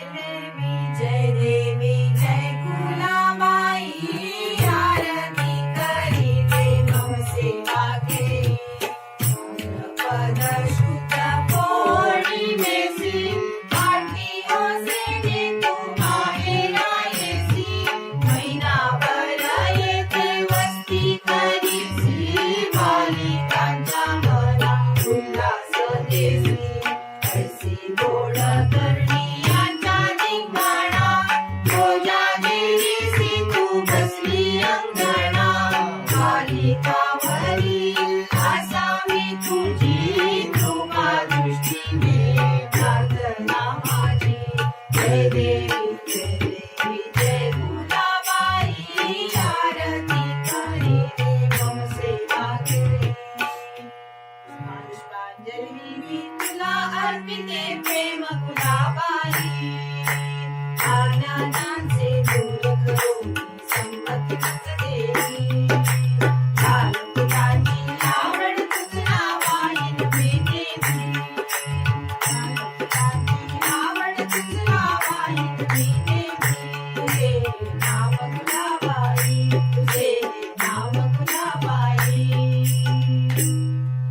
जय देवी जय कुलाबाई आरती करी दे मम सेवा घे पद शुद्ध पौर्णिमेसी आरती होसेने तू बाहेर येसी महिनाभर येथे वस्ती करीसी बालिकांच्या मना उल्हास देसी ऐसी गोड करणी कावरी असावी तुझी कृपा दृष्टीने प्रार्थना माझी जय देवी जय कुलाबाई आरती करी दे मम सेवा घे पुष्पांजली मी तुला अर्पिते प्रेम कुलाबाई अज्ञानांचे दूर करून संपत्तीच देवी नाव